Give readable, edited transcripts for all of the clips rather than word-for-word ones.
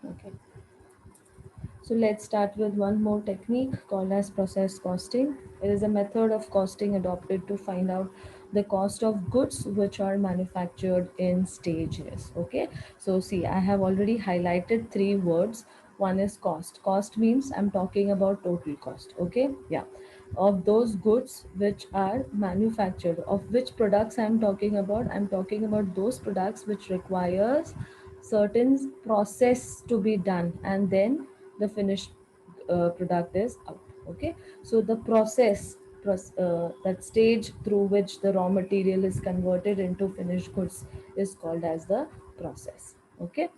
Okay. So let's start with one more technique called as process costing. It is a method of costing adopted to find out the cost of goods which are manufactured in stages. Okay. So see, I have already highlighted three words. One is cost. Cost means I'm talking about total cost. Okay. Yeah. Of those goods which are manufactured, of which products I'm talking about those products which requires certain process to be done, and then the finished product is out. Okay, so the that stage through which the raw material is converted into finished goods is called as the process. Okay,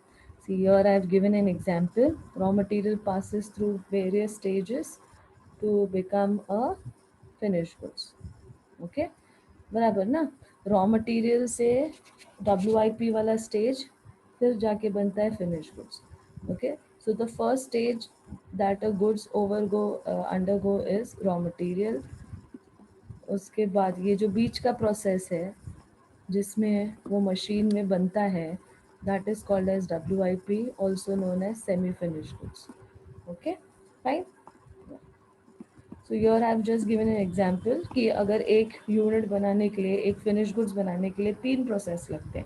see here I have given an example. Raw material passes through various stages to become a finished goods. Okay, बराबर ना. Raw material से WIP वाला stage फिर जाके बनता है finish goods. Okay, so the first stage that a goods over go under go is raw material. उसके बाद ये जो बीच का प्रोसेस है जिसमें वो मशीन में बनता है, that is called as WIP, also known as semi finish goods. Okay, fine. So your I have just given an example कि अगर एक यूनिट बनाने के लिए, एक फिनिश गुड्स बनाने के लिए तीन प्रोसेस लगते हैं.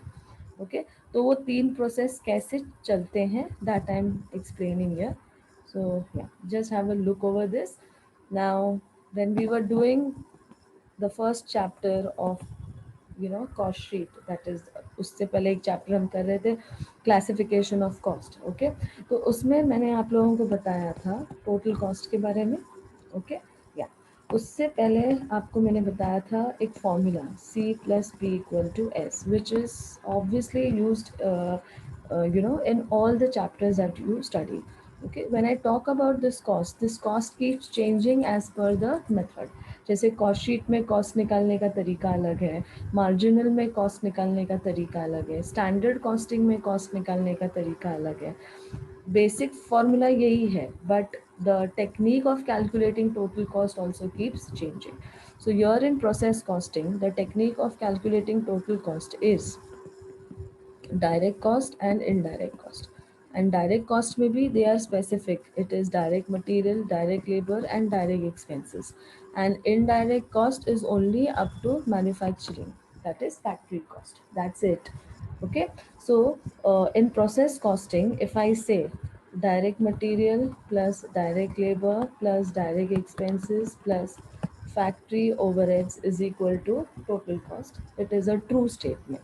ओके, तो वो तीन प्रोसेस कैसे चलते हैं that I am explaining here. So yeah, just have a look over this. Now when we were doing the first chapter of cost sheet, that is, उससे पहले एक चैप्टर हम कर रहे थे क्लासिफिकेशन ऑफ कॉस्ट. ओके, तो उसमें मैंने आप लोगों को बताया था टोटल कॉस्ट के बारे में. ओके, या, उससे पहले आपको मैंने बताया था एक formula C+P=S, which is obviously used in all the chapters that you study. Okay, when I talk about this cost keeps changing as per the method. जैसे कॉस्ट शीट में कॉस्ट निकालने का तरीका अलग है, मार्जिनल में कॉस्ट निकालने का तरीका अलग है, स्टैंडर्ड कॉस्टिंग में कॉस्ट निकालने का तरीका अलग है. बेसिक फॉर्मूला यही है, but the technique of calculating total cost also keeps changing. So here in process costing, the technique of calculating total cost is direct cost and indirect cost. And direct cost may be, they are specific. It is direct material, direct labor and direct expenses. And indirect cost is only up to manufacturing, that is factory cost. That's it. Okay, so in process costing, if I say direct material plus direct labor plus direct expenses plus factory overheads is equal to total cost, it is a true statement.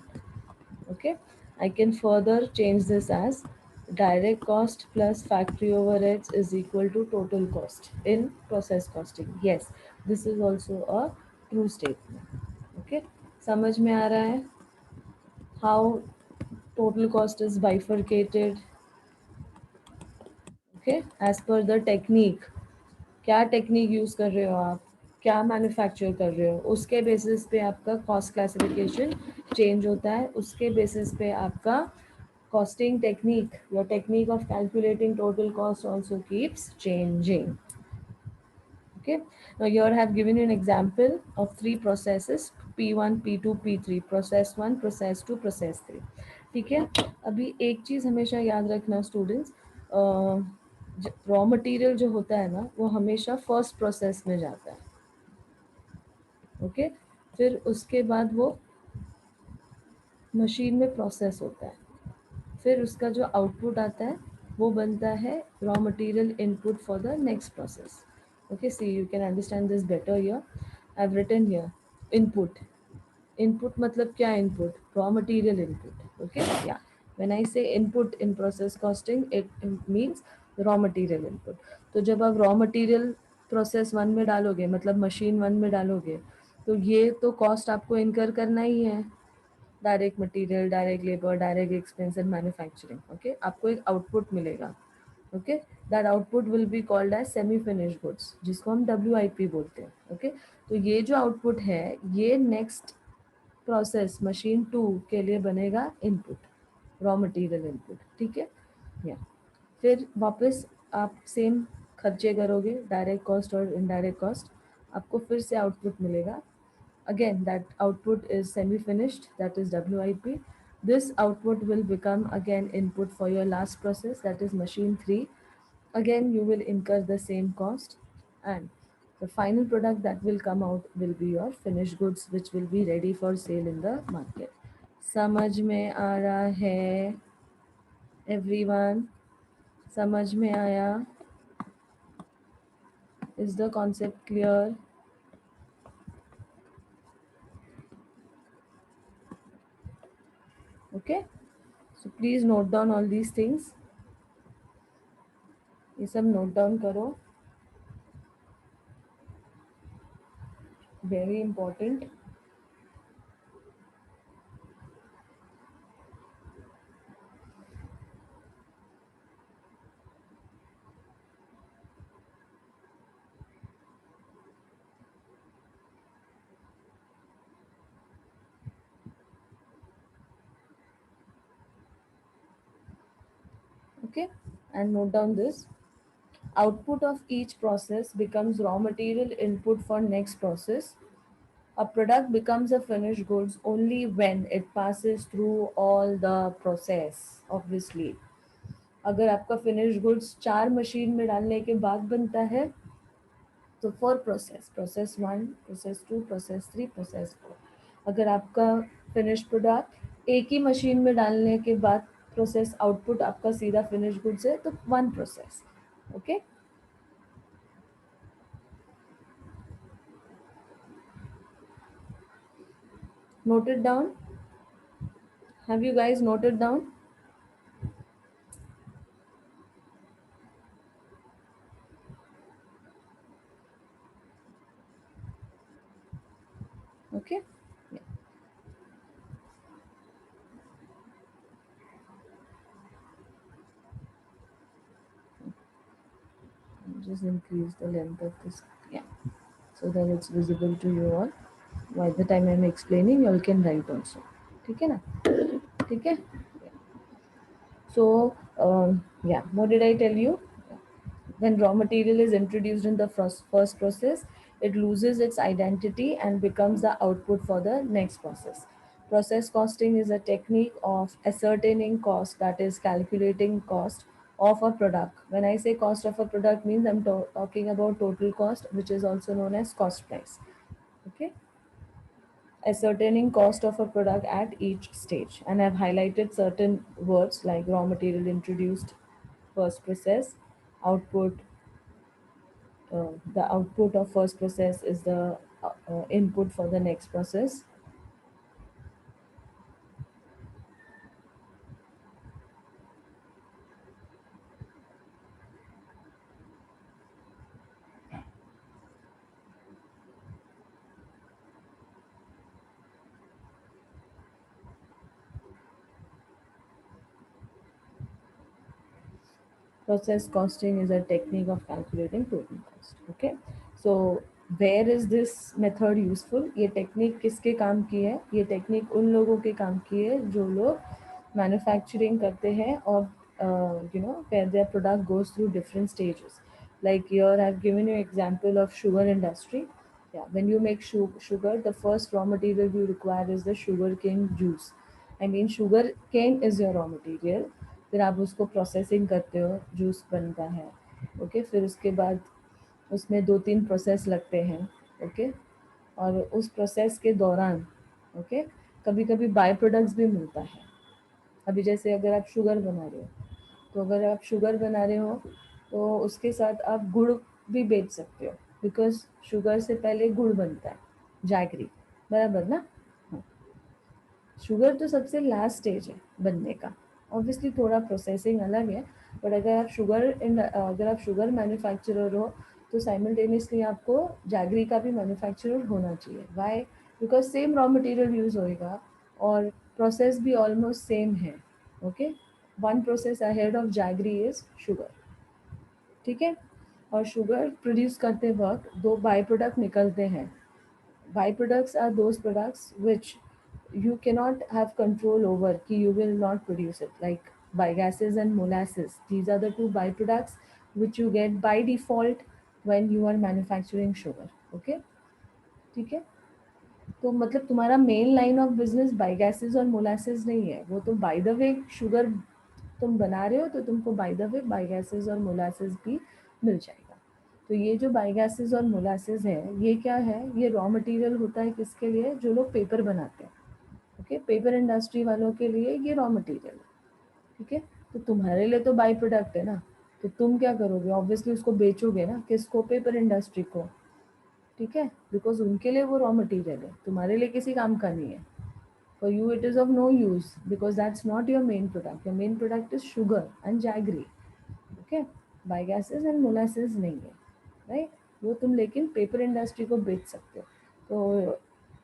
Okay, I can further change this as direct cost plus factory overheads is equal to total cost in process costing. Yes, this is also a true statement. Okay, समझ में आ रहा है how total cost is bifurcated. Okay, as per the technique, क्या technique use कर रहे हो आप, क्या मैन्युफैक्चर कर रहे हो, उसके बेसिस पे आपका कॉस्ट क्लासिफिकेशन चेंज होता है. उसके बेसिस पे आपका costing technique, your technique of calculating total cost also keeps changing. Okay, now here I have given you an example of three processes, P1, P2, P3, process 1, process 2, process 3. ठीक है, अभी एक चीज़ हमेशा याद रखना स्टूडेंट्स, रॉ मटेरियल जो होता है ना वो हमेशा फर्स्ट प्रोसेस में जाता है. ओके, फिर उसके बाद वो मशीन में प्रोसेस होता है, फिर उसका जो आउटपुट आता है वो बनता है raw material input for the next process. Okay, see you can understand this better here. I have written here input. Input मतलब क्या input? Raw material input. Okay, yeah, when I say input in process costing it means raw material input. तो जब आप raw material process one में डालोगे, मतलब machine one में डालोगे, तो ये तो कॉस्ट आपको इनकर करना ही है. Direct material, direct labour, direct expense and manufacturing. Okay, आपको एक आउटपुट मिलेगा. Okay, that output will be called as semi finish goods, जिसको हम WIP बोलते हैं. ओके, तो ये जो आउटपुट है ये नेक्स्ट प्रोसेस मशीन 2 के लिए बनेगा इनपुट, रॉ मटेरियल इनपुट. ठीक है, या, फिर वापस आप सेम खर्चे करोगे, डायरेक्ट कॉस्ट और इनडायरेक्ट कॉस्ट, आपको फिर से आउटपुट मिलेगा. Again, that output is semi-finished, that is WIP. This output will become again input for your last process, that is machine 3. Again you will incur the same cost, and the final product that will come out will be your finished goods which will be ready for sale in the market. समझ में आ रहा है everyone? समझ में आया? Is the concept clear? Okay, so please note down all these things. ये सब note down करो, very important. Okay, and note down this. Output of each process becomes raw material input for next process. A product becomes a finished goods only when it passes through all the process. Obviously, अगर आपका finish goods 4 machine में डालने के बाद बनता है तो 4 process, process 1, process 2, process 3, process 4. अगर आपका फिनिश प्रोडक्ट एक ही मशीन में डालने के बाद प्रोसेस आउटपुट आपका सीधा फिनिश गुड्स है तो 1 process. Okay, noted down? Have you guys noted down? Okay, yeah. Just increase the length of this, yeah, so that it's visible to you all. By the time I'm explaining, you all can write also. ठीक है ना? ठीक है? So, yeah, what did I tell you? When raw material is introduced in the first process, it loses its identity and becomes the output for the next process. Process costing is a technique of ascertaining cost, that is calculating cost of a product. When I say cost of a product means I'm talking about total cost, which is also known as cost price. Okay, ascertaining cost of a product at each stage, and I've highlighted certain words like raw material introduced first process, output. The output of first process is the input for the next process. Process costing is a technique of calculating total cost. Okay, so where is this method useful? ये technique किसके काम की है? ये technique उन लोगों के काम की है जो लोग मैन्युफैक्चरिंग करते हैं और where their product goes through different stages. Like here I've given you example of sugar industry. Yeah, when you make sugar, the first raw material you require is the sugar cane juice. I mean sugar cane is your raw material. फिर आप उसको processing करते हो, juice बनता है. Okay, फिर उसके बाद उसमें 2-3 प्रोसेस लगते हैं. ओके, और उस प्रोसेस के दौरान ओके कभी कभी बाय प्रोडक्ट्स भी मिलता है. अभी जैसे अगर आप शुगर बना रहे हो, तो अगर आप शुगर बना रहे हो तो उसके साथ आप गुड़ भी बेच सकते हो, बिकॉज शुगर से पहले गुड़ बनता है, जैगरी. बराबर ना? हाँ. शुगर तो सबसे लास्ट स्टेज है बनने का. ऑब्वियसली थोड़ा प्रोसेसिंग अलग है, बट अगर आप शुगर मैन्युफैक्चरर हो तो साइमल्टेनियसली आपको जैगरी का भी मैन्युफैक्चरर होना चाहिए. Why? Because same raw material use होएगा और प्रोसेस भी ऑलमोस्ट सेम है. Okay, one process ahead of jaggery is sugar. ठीक है, और शुगर प्रोड्यूस करते वक्त दो बाई प्रोडक्ट निकलते हैं. Byproducts are those products which you cannot have control over, ki you will not produce it, like bagases and molasses. These are the two byproducts which you get by default when you are manufacturing sugar. Okay, ठीक है. तो मतलब तुम्हारा main line of business biogases और molasses नहीं है, वो तो बाय द वे शुगर तुम बना रहे हो तो तुमको बाय द वे बायोगैसेस और मोलासेस भी मिल जाएगा। तो ये जो बायोगैसेस और मोलासेस है, ये क्या है, ये रॉ मटेरियल होता है किसके लिए, जो लोग पेपर बनाते हैं। ओके, पेपर इंडस्ट्री वालों के लिए ये रॉ मटेरियल है। ठीक है, तो तुम्हारे लिए तो बाई प्रोडक्ट है ना, तो तुम क्या करोगे, ऑब्वियसली उसको बेचोगे ना, किसको, पेपर इंडस्ट्री को। ठीक है, बिकॉज उनके लिए वो रॉ मटेरियल है, तुम्हारे लिए किसी काम का नहीं है। For you, it is of no use because that's not your main product. Your main product is sugar and jaggery. Okay, biogases and molasses नहीं है, राइट। वो तुम लेकिन पेपर इंडस्ट्री को बेच सकते हो। तो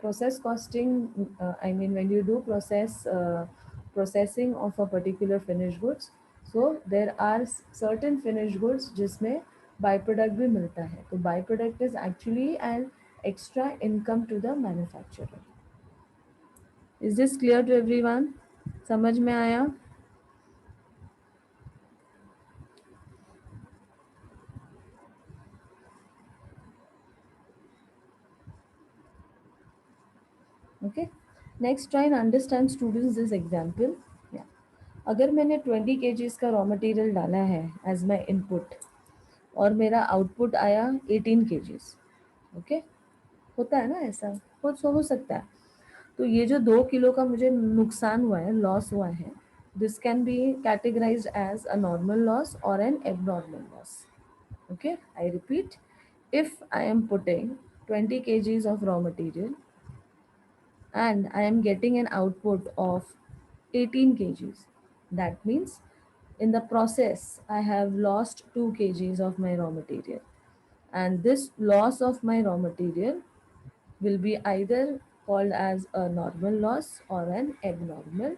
process costing, I mean when you do processing of a particular finish goods, so there are certain finish goods जिसमें बाई प्रोडक्ट भी मिलता है। तो byproduct is actually an extra income to the manufacturer. Is this clear to everyone? समझ में आया? Okay, next try and understand students this example. अगर मैंने 20 केजीज का रॉ मटेरियल डाला है एज माई इनपुट और मेरा आउटपुट आया 18 केजीज। ओके, होता है ना ऐसा, हो सकता है। तो ये जो 2 किलो का मुझे नुकसान हुआ है, लॉस हुआ है, this can be categorized as a normal loss और an abnormal loss. Okay, I repeat, if I am putting 20 kgs of raw material and I am getting an output of 18 kgs, that means in the process I have lost 2 kgs of my raw material, and this loss of my raw material will be either called as a normal loss or an abnormal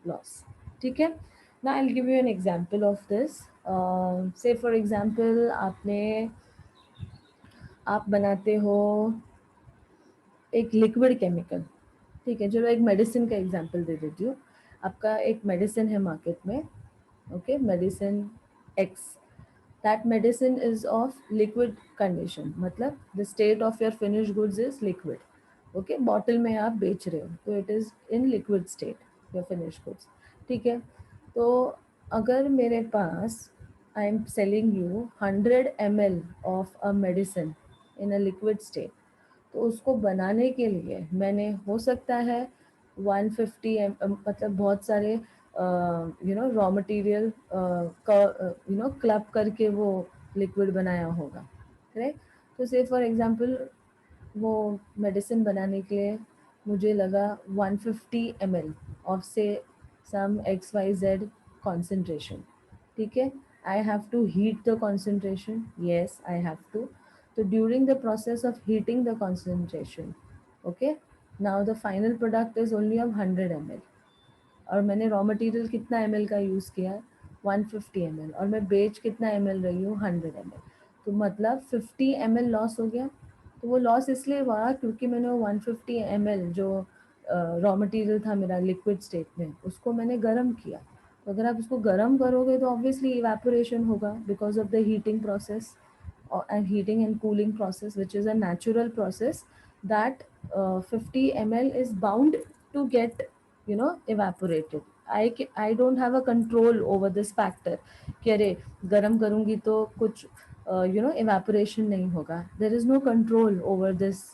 loss. ठीक है, now I'll give you an example of this. Say for example, आप बनाते हो एक liquid chemical. ठीक है, चलो एक मेडिसिन का एग्जांपल दे देती हूँ। आपका एक मेडिसिन है मार्केट में, okay, medicine x. That medicine is of liquid condition, मतलब the state of your finish goods is liquid. Okay, bottle में आप बेच रहे हो तो it is in liquid state your finish goods. ठीक है, तो अगर मेरे पास, I am selling you 100 ml of a medicine in a liquid state, तो उसको बनाने के लिए मैंने, हो सकता है 150 मतलब बहुत सारे रॉ मटेरियल का क्लब करके वो लिक्विड बनाया होगा, राइट। तो से फॉर एग्जांपल वो मेडिसिन बनाने के लिए मुझे लगा 150 ml ऑफ से some x y z concentration. ठीक है, I have to heat the concentration, yes I have to. तो during the process of heating the concentration, okay, now the final product is only of 100 ml, और मैंने raw material कितना ml का use किया है, 150 ml, और मैं बेच कितना ml रही हूँ, 100 ml। तो मतलब 50 ml लॉस हो गया। तो वो लॉस इसलिए हुआ क्योंकि मैंने वो 150 ml जो रॉ मटेरियल था मेरा लिक्विड स्टेट में, उसको मैंने गर्म किया। तो अगर आप उसको गर्म करोगे तो ऑब्वियसली इवेपोरेशन होगा because of the heating process and heating and cooling process, which is a natural process that 50 ml is bound to get evaporated. I don't have a control over this factor कि अरे गर्म करूँगी तो कुछ evaporation नहीं होगा. There is no control over this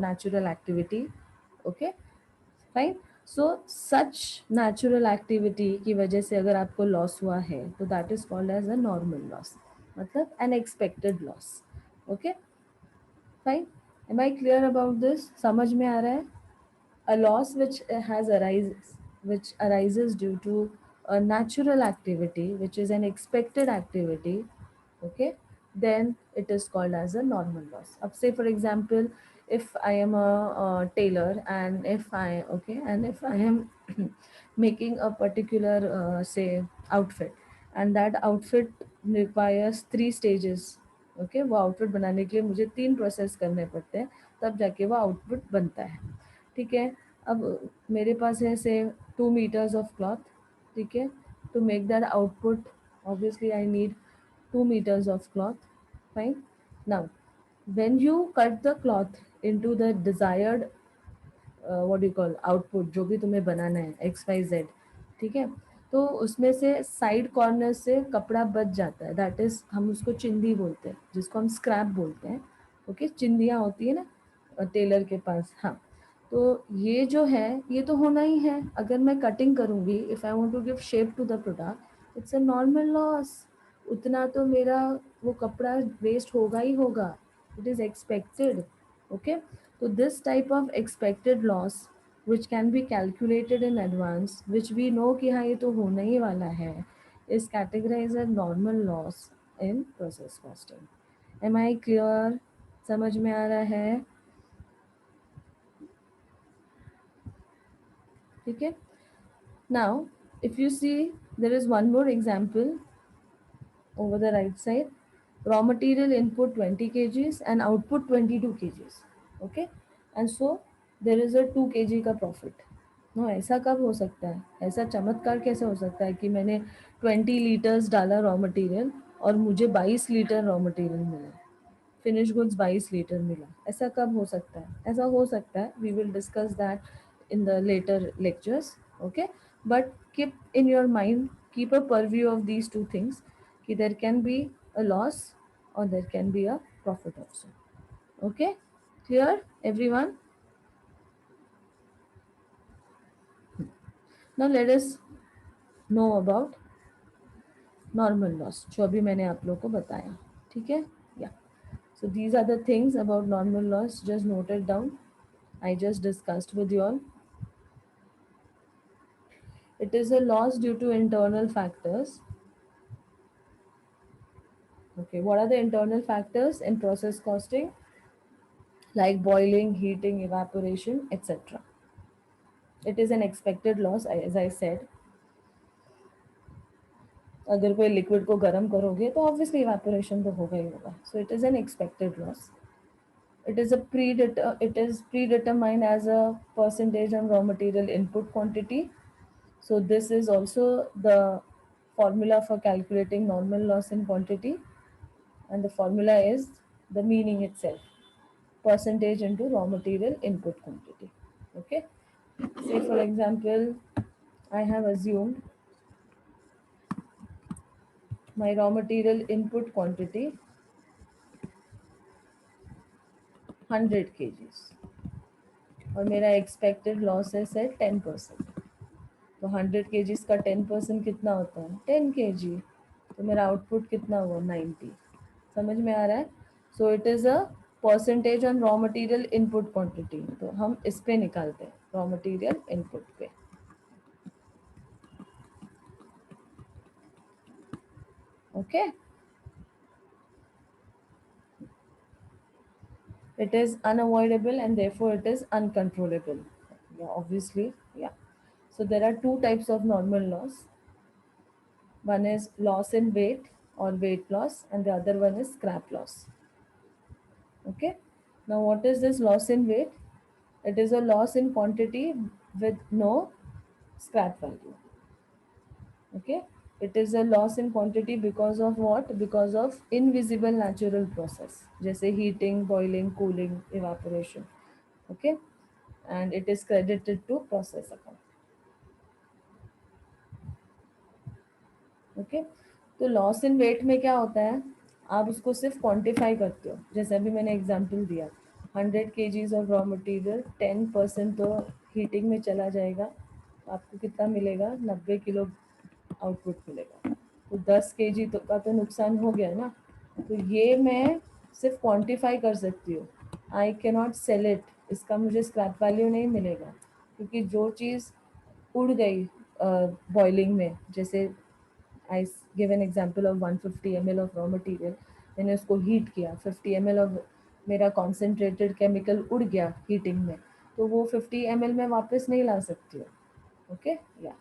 natural activity. Okay, fine. So such natural activity की वजह से अगर आपको लॉस हुआ है तो that is called as a normal loss, मतलब unexpected loss. Okay, fine. Am I clear about this? समझ में आ रहा है? A loss which arises due to a natural activity, which is an expected activity, okay, then it is called as a normal loss. Ab say for example, if I am a tailor, and if I am making a particular say outfit, and that outfit requires 3 stages. Okay, वो output बनाने के लिए मुझे 3 process करने पड़ते हैं, तब जाके वो आउटपुट बनता है। ठीक है, अब मेरे पास है से 2 meters ऑफ क्लॉथ। ठीक है, to make that output obviously I need 2 meters of cloth. Fine. Now, when you cut the cloth into the desired what do call output, जो भी तुम्हें बनाना है XYZ, ठीक है। तो उसमें से साइड कॉर्नर से कपड़ा बच जाता है, दैट इज हम उसको चिंदी बोलते हैं, जिसको हम स्क्रैप बोलते हैं। ओके, चिंदियाँ होती है ना टेलर के पास, हाँ। तो ये जो है ये तो होना ही है। अगर मैं कटिंग करूँगी, if I want to give shape to the product, it's a normal loss. उतना तो मेरा वो कपड़ा वेस्ट होगा ही होगा, इट इज़ एक्सपेक्टेड। ओके, तो this type of expected loss which can be calculated in advance, which we know कि हाँ ये तो होना ही वाला है, is categorized as normal loss in process costing. Am I clear? समझ में आ रहा है? ठीक है। Now if you see, there is one more example over the right side. Raw material input 20 kgs and output 22 kgs. Okay, and so there is a 2 kg का profit. No, ऐसा कब हो सकता है? ऐसा चमत्कार कैसे हो सकता है कि मैंने 20 लीटर्स डाला रॉ मटेरियल और मुझे 22 लीटर रॉ मटेरियल मिला, फिनिश गुड्स 22 लीटर मिला? ऐसा कब हो सकता है? ऐसा हो सकता है, we will discuss that in the later lectures. Okay, but keep in your mind, keep a purview of these two things, कि there can be a loss और there can be a profit also. Okay, clear everyone? Now let us know about normal loss, जो अभी मैंने आप लोग को बताया। ठीक है, या so these are the things about normal loss, just note it down. I just discussed with you all. It is a loss due to internal factors. Okay, what are the internal factors in process costing? Like boiling, heating, evaporation, etc. It is an expected loss, as I said. अगर कोई liquid को गर्म करोगे तो obviously evaporation तो होगा ही होगा, so it is an expected loss. It is predetermined as a percentage on raw material input quantity. So this is also the formula for calculating normal loss in quantity, and the formula is the meaning itself, percentage into raw material input quantity. Okay, say for example, I have assumed my raw material input quantity 100 kgs और मेरा expected loss है से 10%. तो 100 kgs का 10% कितना होता है? 10 kg. तो मेरा आउटपुट कितना हुआ? 90. समझ में आ रहा है? So it is a percentage on raw material input quantity. तो हम इस पे निकालते हैं, रॉ मटेरियल इनपुट पे. Okay, it is unavoidable and therefore it is uncontrollable. Yeah, obviously, yeah. So there are two types of normal loss. One is loss in weight or weight loss, and the other one is scrap loss. Okay, now what is this loss in weight? It is a loss in quantity with no scrap value. Okay, it is a loss in quantity because of what? Because of invisible natural process, जैसे heating, boiling, cooling, evaporation. Okay, and it is credited to process account. Okay, तो loss in wait में क्या होता है? आप उसको सिर्फ quantify करते हो, जैसे अभी मैंने एग्जांपल दिया, 100 kgs ऑफ रॉ मटेरियल, 10% तो हीटिंग में चला जाएगा, आपको कितना मिलेगा? 90 किलो आउटपुट मिलेगा. तो 10 kg तो का तो नुकसान हो गया ना. तो ये मैं सिर्फ क्वांटिफाई कर सकती हूँ, I can not sell it. इसका मुझे स्क्रैप वैल्यू नहीं मिलेगा, क्योंकि जो चीज़ उड़ गई बॉइलिंग में, जैसे I give an example of 150 ml of raw material. मैंने उसको हीट किया, 50 ml of मेरा कॉन्सेंट्रेटेड केमिकल उड़ गया हीटिंग में, तो वो 50 ml में वापस नहीं ला सकती हो. ओके, या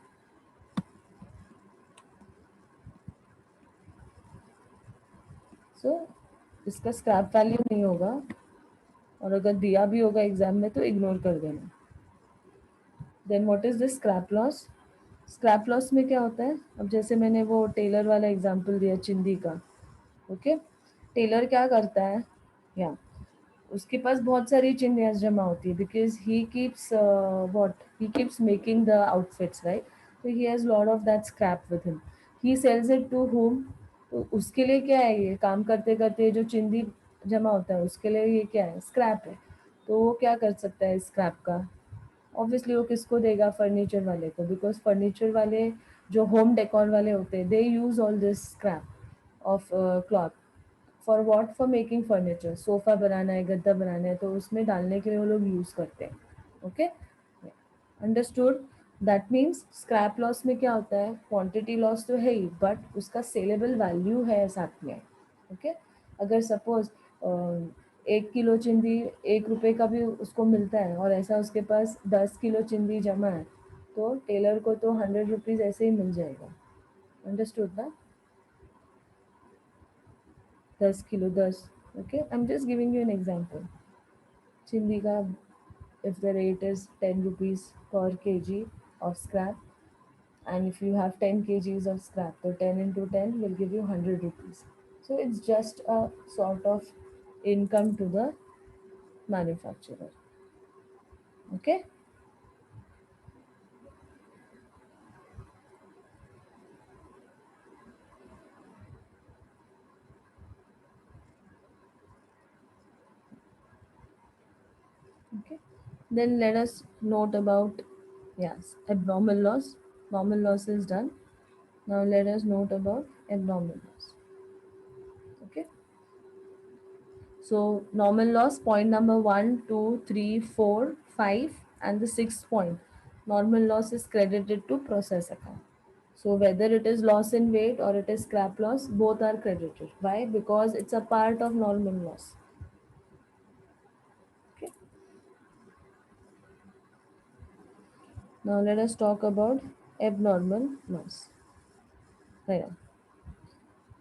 सो इसका स्क्रैप वैल्यू नहीं होगा, और अगर दिया भी होगा एग्जाम में तो इग्नोर कर देना. Then what is this scrap loss? Scrap loss में क्या होता है? अब जैसे मैंने वो टेलर वाला एग्जाम्पल दिया चिंदी का. ओके, टेलर क्या करता है? या उसके पास बहुत सारी चिंदियाँ जमा होती है because he keeps making the outfits right. तो he has lot of that scrap with him. He sells it to home. तो उसके लिए क्या है, ये काम करते करते जो चिंदी जमा होता है उसके लिए ये क्या है, स्क्रैप है. तो वो क्या कर सकता है स्क्रैप का, ऑब्वियसली वो किसको देगा, फर्नीचर वाले को. बिकॉज फर्नीचर वाले जो होम डेकोर वाले होते हैं they use all this scrap of cloth. For what, for making furniture. Sofa बनाना है, गद्दा बनाना है, तो उसमें डालने के लिए वो लोग यूज़ करते हैं. Okay, understood. That means scrap loss में क्या होता है, क्वांटिटी लॉस तो है ही बट उसका सेलेबल वैल्यू है साथ में. ओके. अगर सपोज 1 किलो चिंदी 1 रुपए का भी उसको मिलता है और ऐसा उसके पास 10 किलो चिंदी जमा है, तो टेलर को तो 100 रुपीज़ ऐसे ही मिल जाएगा. अंडरस्टूड ना. 10 kilo 10. Okay, I am just giving you an example. चिंदी का, if the rate is 10 rupees per kg of scrap, and if you have 10 kgs of scrap, so 10 into 10 will give you 100 rupees. So it's just a sort of income to the manufacturer. Okay. Okay, then let us note about, yes, abnormal loss. Normal loss is done. Now let us note about abnormal loss. Okay. So normal loss, point number 1, 2, 3, 4, 5, and the sixth point. Normal loss is credited to process account. So whether it is loss in weight or it is scrap loss, both are credited. Why? Because it's a part of normal loss. Okay. Now let us talk about abnormal loss. Right.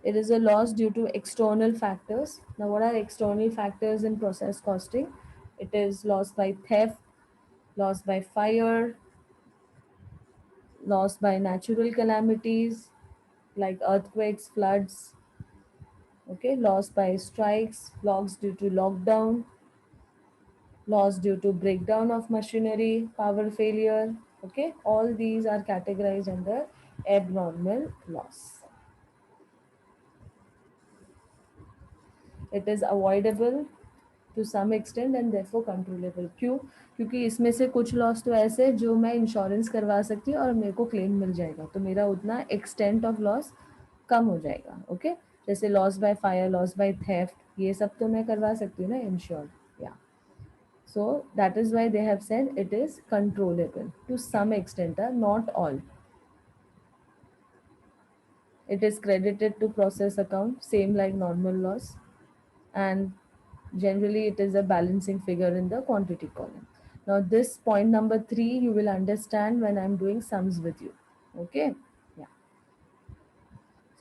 It is a loss due to external factors. Now, what are external factors in process costing? It is loss by theft, loss by fire, loss by natural calamities like earthquakes, floods, okay, loss by strikes, loss due to lockdown, loss due to breakdown of machinery, power failure, okay, all these are categorized under abnormal loss. It is avoidable to some extent and therefore controllable. क्यों? क्योंकि इसमें से कुछ loss तो ऐसे है जो मैं इंश्योरेंस करवा सकती हूँ और मेरे को क्लेम मिल जाएगा, तो मेरा उतना एक्सटेंट ऑफ लॉस कम हो जाएगा. ओके. जैसे loss by fire, loss by theft, ये सब तो मैं करवा सकती हूँ ना ensure. Yeah so that is why they have said it is controllable to some extent, not all. It is credited to process account, same like normal loss, and generally it is a balancing figure in the quantity column. Now this point number 3 you will understand when I am doing sums with you. Okay. Yeah.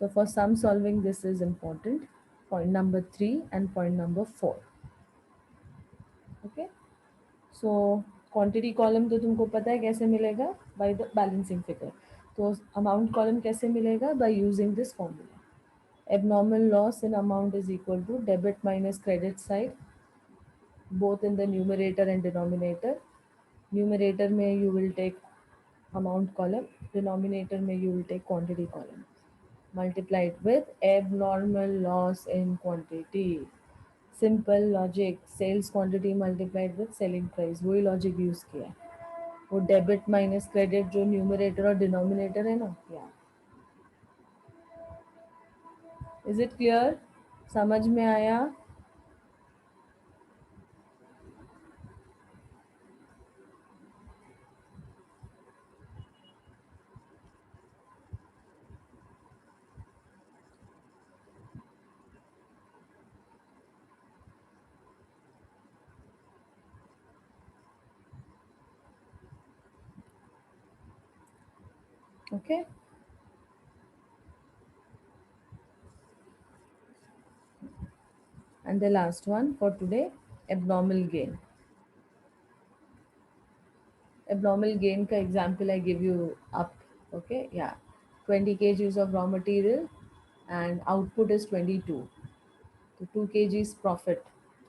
So for sum solving this is important. Point number 3 and point number 4. Okay. So quantity column तो तुमको पता है कैसे मिलेगा, by the balancing figure. तो amount column कैसे मिलेगा, by using this formula. Abnormal loss in amount is equal to debit minus credit side, both in the numerator and denominator. Numerator में you will take amount column, denominator में you will take quantity column. Multiplied with abnormal loss in quantity. Simple logic, sales quantity multiplied with selling price, वही logic use किया है. वो debit minus credit जो numerator और denominator है ना, या इज इट क्लियर, समझ में आया? Okay. And the last one for today, abnormal gain. Abnormal gain का example I give you up. Okay, yeah. 20 kgs of raw material and output is 22. So 2 kgs profit.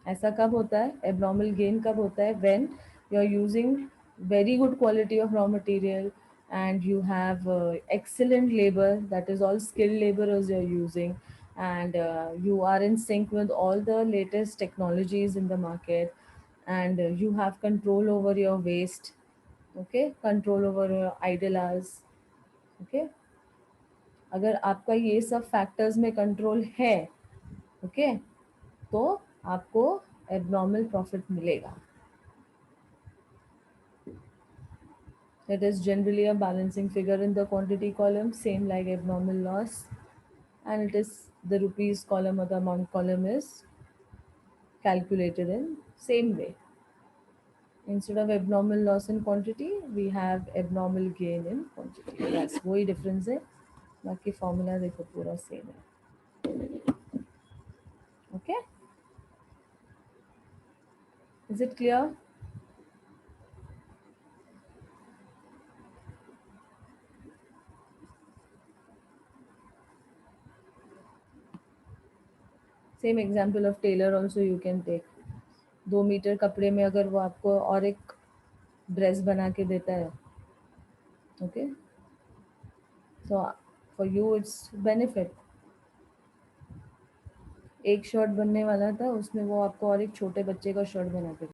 ऐसा कब होता है, abnormal gain कब होता है, when you are using very good quality of raw material and you have excellent labor, that is all skilled laborers you're using, and you are in sync with all the latest technologies in the market, and you have control over your waste, okay, control over your idle hours, okay. अगर आपका ये सब factors में control है, okay, तो आपको abnormal profit मिलेगा. It is generally a balancing figure in the quantity column, same like abnormal loss, and it is the rupees column or the amount column is calculated in same way. Instead of abnormal loss in quantity, we have abnormal gain in quantity. That's वही difference है. बाकी formula देखो पूरा same है. Okay? Is it clear? Same example of tailor also you can take. 2 metre कपड़े में अगर वो आपको और एक ड्रेस बना के देता है, okay, so for you it's benefit. एक शर्ट बनने वाला था, उसमें वो आपको और एक छोटे बच्चे का शर्ट बना के